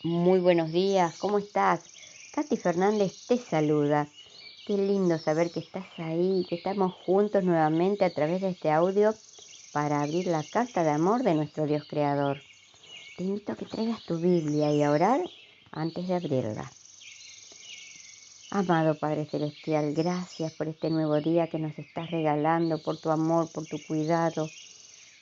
Muy buenos días, ¿cómo estás? Katy Fernández te saluda. Qué lindo saber que estás ahí, que estamos juntos nuevamente a través de este audio para abrir la carta de amor de nuestro Dios Creador. Te invito a que traigas tu Biblia y a orar antes de abrirla. Amado Padre Celestial, gracias por este nuevo día que nos estás regalando, por tu amor, por tu cuidado,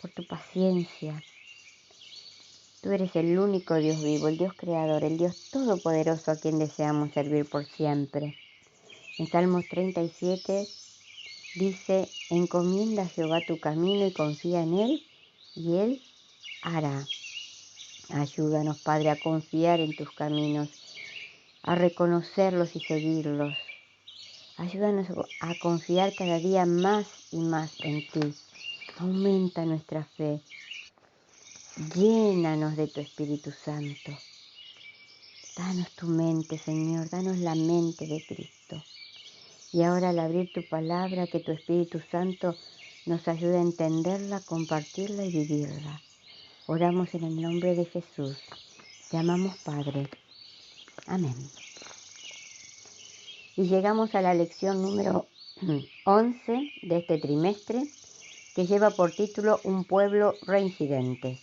por tu paciencia. Tú eres el único Dios vivo, el Dios creador, el Dios todopoderoso a quien deseamos servir por siempre. En Salmos 37 dice, encomienda a Jehová tu camino y confía en Él, y Él hará. Ayúdanos, Padre, a confiar en tus caminos, a reconocerlos y seguirlos. Ayúdanos a confiar cada día más y más en ti. Aumenta nuestra fe. Llénanos de tu Espíritu Santo. Danos tu mente, Señor, danos la mente de Cristo. Y ahora al abrir tu palabra, que tu Espíritu Santo nos ayude a entenderla, compartirla y vivirla. Oramos en el nombre de Jesús. Te amamos, Padre. Amén. Y llegamos a la lección número 11 de este trimestre, que lleva por título Un pueblo reincidente.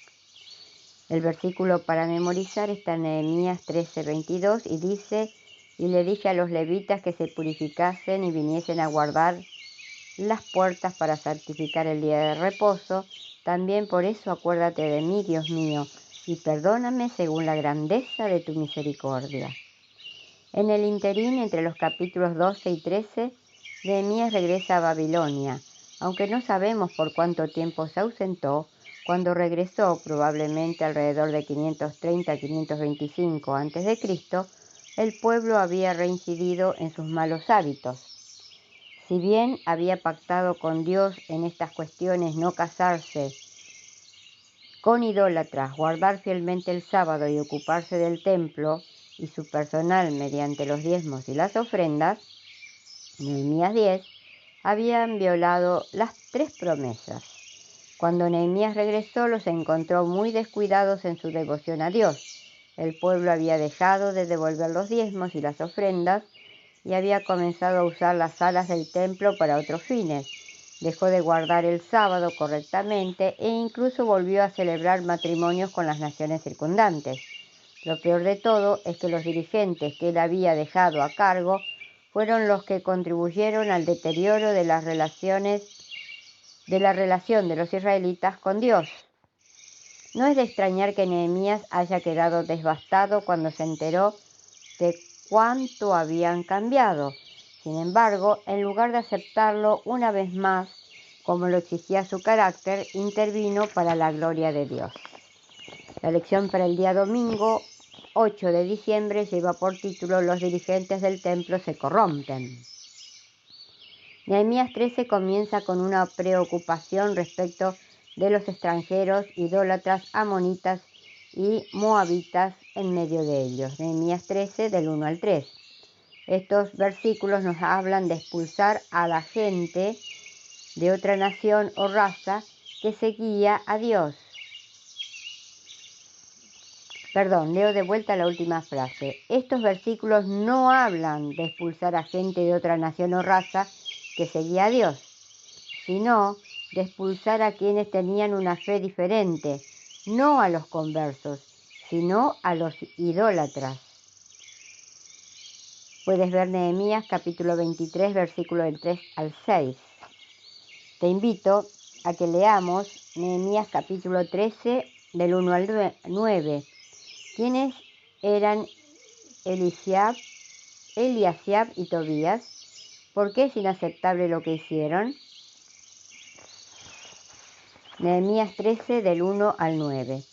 El versículo para memorizar está en Nehemías 13:22 y dice, y le dije a los levitas que se purificasen y viniesen a guardar las puertas para santificar el día de reposo. También por eso acuérdate de mí, Dios mío, y perdóname según la grandeza de tu misericordia. En el interín, entre los capítulos 12 y 13, Nehemías regresa a Babilonia, aunque no sabemos por cuánto tiempo se ausentó. Cuando regresó, probablemente alrededor de 530-525 a.C., el pueblo había reincidido en sus malos hábitos. Si bien había pactado con Dios en estas cuestiones no casarse con idólatras, guardar fielmente el sábado y ocuparse del templo y su personal mediante los diezmos y las ofrendas, Nehemías 10, habían violado las 3 promesas. Cuando Nehemías regresó, los encontró muy descuidados en su devoción a Dios. El pueblo había dejado de devolver los diezmos y las ofrendas y había comenzado a usar las salas del templo para otros fines. Dejó de guardar el sábado correctamente e incluso volvió a celebrar matrimonios con las naciones circundantes. Lo peor de todo es que los dirigentes que él había dejado a cargo fueron los que contribuyeron al deterioro de las relaciones de la relación de los israelitas con Dios. No es de extrañar que Nehemías haya quedado devastado cuando se enteró de cuánto habían cambiado. Sin embargo, en lugar de aceptarlo una vez más, como lo exigía su carácter, intervino para la gloria de Dios. La lección para el día domingo 8 de diciembre lleva por título Los dirigentes del templo se corrompen. Nehemías 13 comienza con una preocupación respecto de los extranjeros, idólatras, amonitas y moabitas en medio de ellos. Nehemías 13 del 1 al 3. Estos versículos nos hablan de expulsar a la gente de otra nación o raza que seguía a Dios. Leo de vuelta la última frase. Estos versículos no hablan de expulsar a gente de otra nación o raza que seguía a Dios, sino de expulsar a quienes tenían una fe diferente, no a los conversos, sino a los idólatras. Puedes ver Nehemías capítulo 23, versículos del 3 al 6. Te invito a que leamos Nehemías capítulo 13, del 1 al 9. ¿Quiénes eran Eliasiab y Tobías? ¿Por qué es inaceptable lo que hicieron? Nehemías 13, del 1 al 9.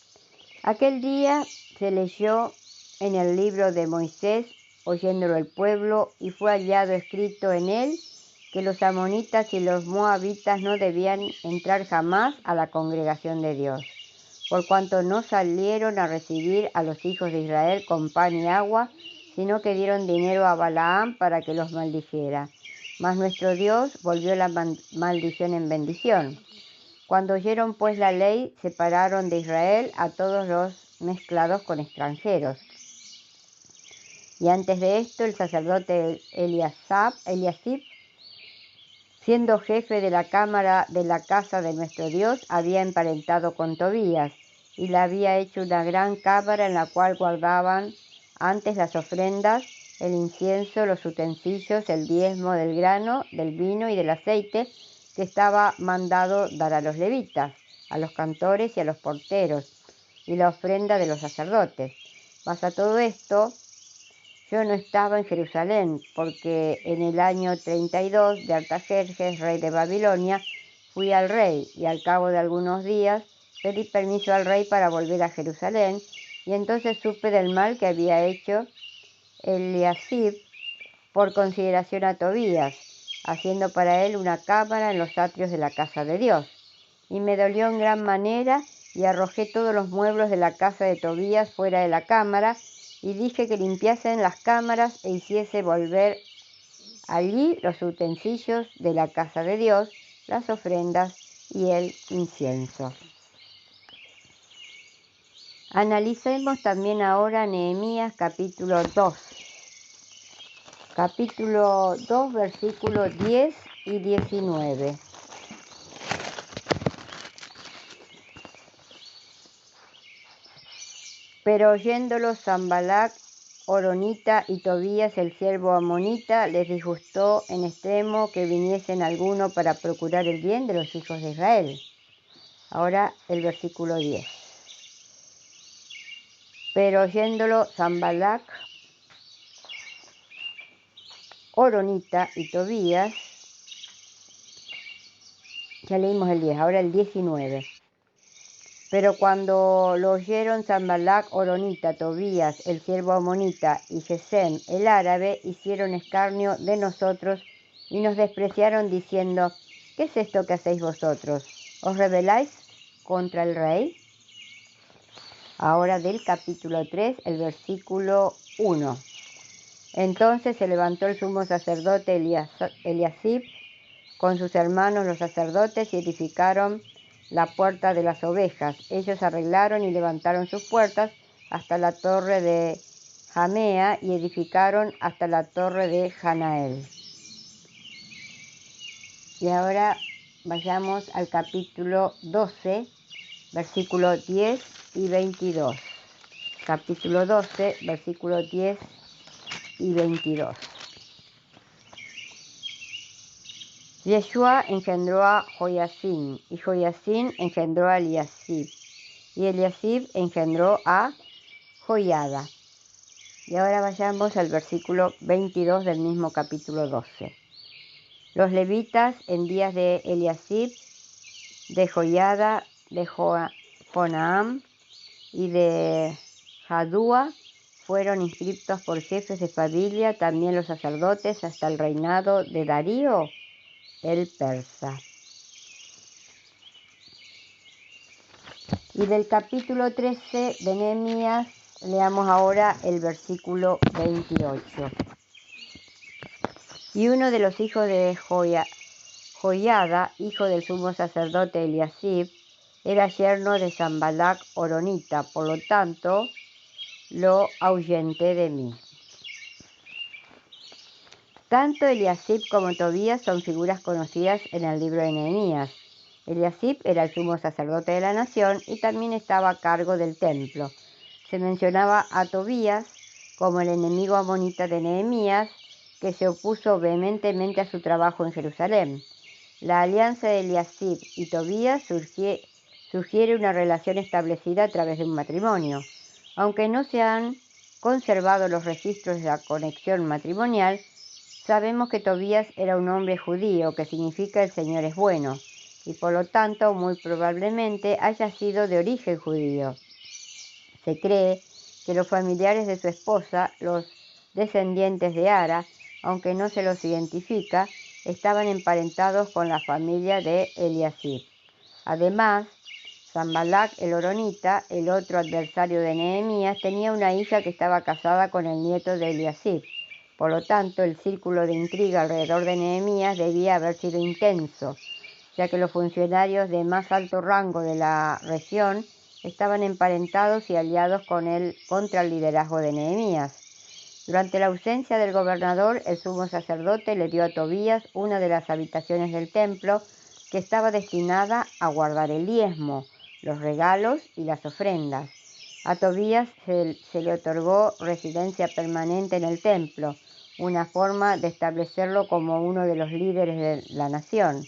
Aquel día se leyó en el libro de Moisés, oyéndolo el pueblo, y fue hallado escrito en él que los amonitas y los moabitas no debían entrar jamás a la congregación de Dios, por cuanto no salieron a recibir a los hijos de Israel con pan y agua, sino que dieron dinero a Balaam para que los maldijera. Mas nuestro Dios volvió la maldición en bendición. Cuando oyeron pues la ley, separaron de Israel a todos los mezclados con extranjeros. Y antes de esto, el sacerdote Eliasib, siendo jefe de la cámara de la casa de nuestro Dios, había emparentado con Tobías y le había hecho una gran cámara en la cual guardaban antes las ofrendas, el incienso, los utensilios, el diezmo del grano, del vino y del aceite que estaba mandado dar a los levitas, a los cantores y a los porteros, y la ofrenda de los sacerdotes. Mas a todo esto yo no estaba en Jerusalén, porque en el año 32 de Artajerjes, rey de Babilonia, fui al rey, y al cabo de algunos días pedí permiso al rey para volver a Jerusalén, y entonces supe del mal que había hecho Eliasib por consideración a Tobías, haciendo para él una cámara en los atrios de la casa de Dios. Y me dolió en gran manera, y arrojé todos los muebles de la casa de Tobías fuera de la cámara, y dije que limpiasen las cámaras e hiciese volver allí los utensilios de la casa de Dios, las ofrendas y el incienso. Analicemos también ahora Nehemías capítulo 2. Capítulo 2, versículos 10 y 19. Pero oyéndolo Sanbalat, Horonita y Tobías el siervo amonita, les disgustó en extremo que viniesen alguno para procurar el bien de los hijos de Israel. Ahora el versículo 10. Pero oyéndolo Sanbalat, Horonita y Tobías, ya leímos el 10, ahora el 19. Pero cuando lo oyeron Sanbalat, Horonita, Tobías, el siervo amonita, y Gesem, el árabe, hicieron escarnio de nosotros y nos despreciaron diciendo: ¿qué es esto que hacéis vosotros? ¿Os rebeláis contra el rey? Ahora del capítulo 3, el versículo 1. Entonces se levantó el sumo sacerdote Eliasib con sus hermanos los sacerdotes y edificaron la puerta de las ovejas. Ellos arreglaron y levantaron sus puertas hasta la torre de Jamea y edificaron hasta la torre de Hanael. Y ahora vayamos al capítulo 12, versículos 10 y 22. Capítulo 12, versículos 10 y 22. Yeshua engendró a Joiacín, y Joiacín engendró a Eliasib, y Eliasib engendró a Joiada. Y ahora vayamos al versículo 22 del mismo capítulo 12. Los levitas en días de Eliasib, de Joiada, de Jonaam y de Jadúa fueron inscriptos por jefes de familia, también los sacerdotes, hasta el reinado de Darío el persa. Y del capítulo 13 de Nehemías leamos ahora el versículo 28. Y uno de los hijos de Joiada, hijo del sumo sacerdote Eliasib, era yerno de Sanbalat Horonita, por lo tanto lo ahuyenté de mí. Tanto Eliasib como Tobías son figuras conocidas en el libro de Nehemías. Eliasib era el sumo sacerdote de la nación y también estaba a cargo del templo. Se mencionaba a Tobías como el enemigo amonita de Nehemías, que se opuso vehementemente a su trabajo en Jerusalén. La alianza de Eliasib y Tobías sugiere una relación establecida a través de un matrimonio. Aunque no se han conservado los registros de la conexión matrimonial, sabemos que Tobías era un hombre judío, que significa el Señor es bueno, y por lo tanto muy probablemente haya sido de origen judío. Se cree que los familiares de su esposa, los descendientes de Ara, aunque no se los identifica, estaban emparentados con la familia de Eliasib. Además, Sanbalat el Horonita, el otro adversario de Nehemías, tenía una hija que estaba casada con el nieto de Eliasib. Por lo tanto, el círculo de intriga alrededor de Nehemías debía haber sido intenso, ya que los funcionarios de más alto rango de la región estaban emparentados y aliados con él contra el liderazgo de Nehemías. Durante la ausencia del gobernador, el sumo sacerdote le dio a Tobías una de las habitaciones del templo que estaba destinada a guardar el diezmo, los regalos y las ofrendas. A Tobías se le otorgó residencia permanente en el templo, una forma de establecerlo como uno de los líderes de la nación.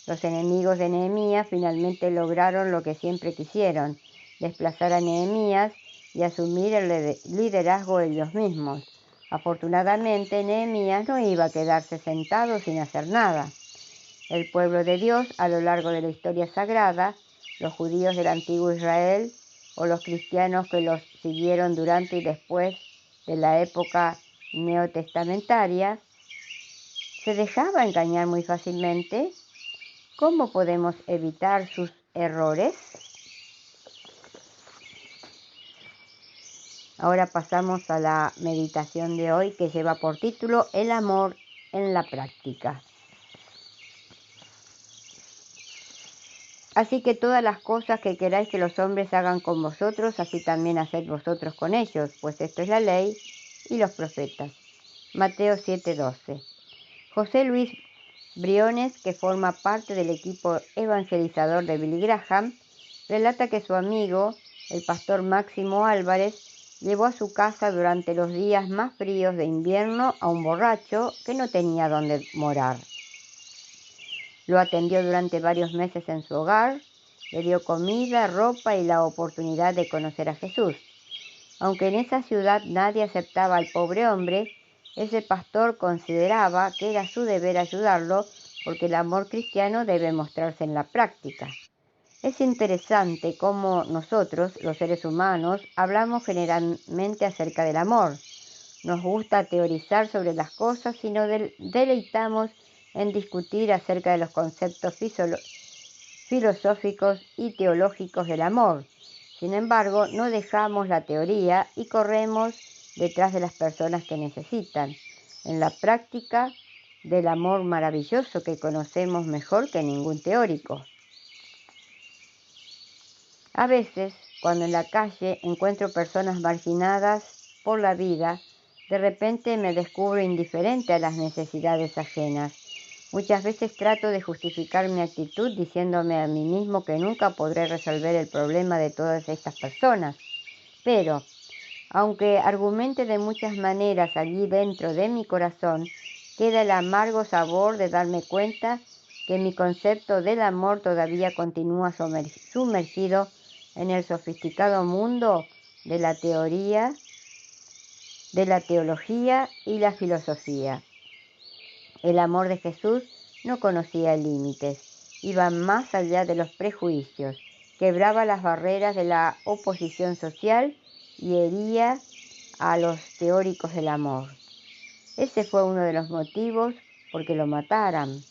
Los enemigos de Nehemías finalmente lograron lo que siempre quisieron, desplazar a Nehemías y asumir el liderazgo ellos mismos. Afortunadamente, Nehemías no iba a quedarse sentado sin hacer nada. El pueblo de Dios, a lo largo de la historia sagrada, los judíos del antiguo Israel o los cristianos que los siguieron durante y después de la época neotestamentaria, se dejaba engañar muy fácilmente. ¿Cómo podemos evitar sus errores? Ahora pasamos a la meditación de hoy, que lleva por título El amor en la práctica. Así que todas las cosas que queráis que los hombres hagan con vosotros, así también haced vosotros con ellos, pues esto es la ley y los profetas. Mateo 7:12. José Luis Briones, que forma parte del equipo evangelizador de Billy Graham, relata que su amigo, el pastor Máximo Álvarez, llevó a su casa durante los días más fríos de invierno a un borracho que no tenía dónde morar. Lo atendió durante varios meses en su hogar, le dio comida, ropa y la oportunidad de conocer a Jesús. Aunque en esa ciudad nadie aceptaba al pobre hombre, ese pastor consideraba que era su deber ayudarlo porque el amor cristiano debe mostrarse en la práctica. Es interesante cómo nosotros, los seres humanos, hablamos generalmente acerca del amor. Nos gusta teorizar sobre las cosas y nos deleitamos en discutir acerca de los conceptos filosóficos y teológicos del amor. Sin embargo, no dejamos la teoría y corremos detrás de las personas que necesitan, en la práctica del amor maravilloso que conocemos mejor que ningún teórico. A veces, cuando en la calle encuentro personas marginadas por la vida, de repente me descubro indiferente a las necesidades ajenas. Muchas veces trato de justificar mi actitud diciéndome a mí mismo que nunca podré resolver el problema de todas estas personas. Pero, aunque argumente de muchas maneras allí dentro de mi corazón, queda el amargo sabor de darme cuenta que mi concepto del amor todavía continúa sumergido en el sofisticado mundo de la teoría, de la teología y la filosofía. El amor de Jesús no conocía límites, iba más allá de los prejuicios, quebraba las barreras de la oposición social y hería a los teóricos del amor. Ese fue uno de los motivos por que lo mataran.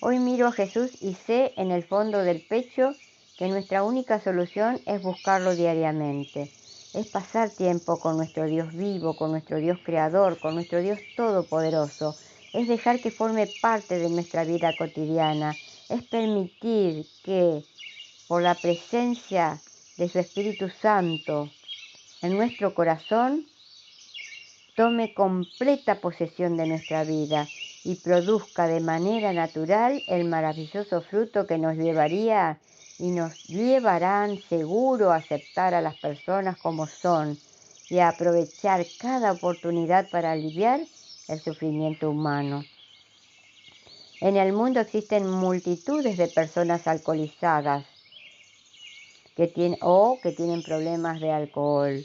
Hoy miro a Jesús y sé en el fondo del pecho que nuestra única solución es buscarlo diariamente. Es pasar tiempo con nuestro Dios vivo, con nuestro Dios creador, con nuestro Dios todopoderoso. Es dejar que forme parte de nuestra vida cotidiana. Es permitir que, por la presencia de su Espíritu Santo en nuestro corazón, tome completa posesión de nuestra vida y produzca de manera natural el maravilloso fruto que nos llevaría y nos llevarán seguro a aceptar a las personas como son y a aprovechar cada oportunidad para aliviar el sufrimiento humano. En el mundo existen multitudes de personas alcoholizadas que tienen problemas de alcohol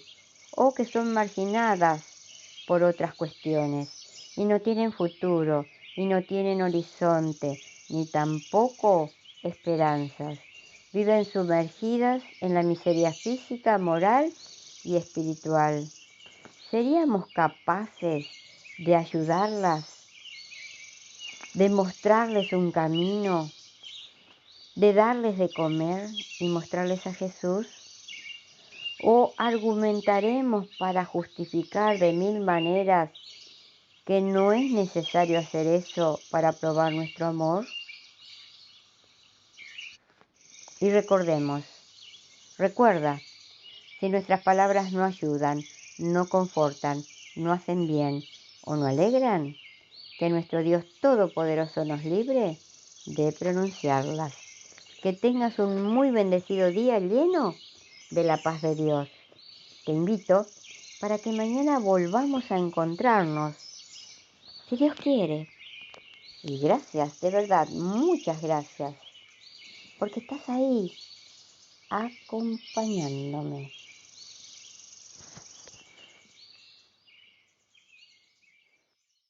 o que son marginadas por otras cuestiones y no tienen futuro y no tienen horizonte ni tampoco esperanzas. Viven sumergidas en la miseria física, moral y espiritual. ¿Seríamos capaces de ayudarlas, de mostrarles un camino, de darles de comer y mostrarles a Jesús? ¿O argumentaremos para justificar de mil maneras que no es necesario hacer eso para probar nuestro amor? Y recuerda, si nuestras palabras no ayudan, no confortan no hacen bien o no alegran, que nuestro Dios Todopoderoso nos libre de pronunciarlas. Que tengas un muy bendecido día lleno de la paz de Dios. Te invito para que mañana volvamos a encontrarnos, si Dios quiere. Y gracias, de verdad, muchas gracias, porque estás ahí acompañándome.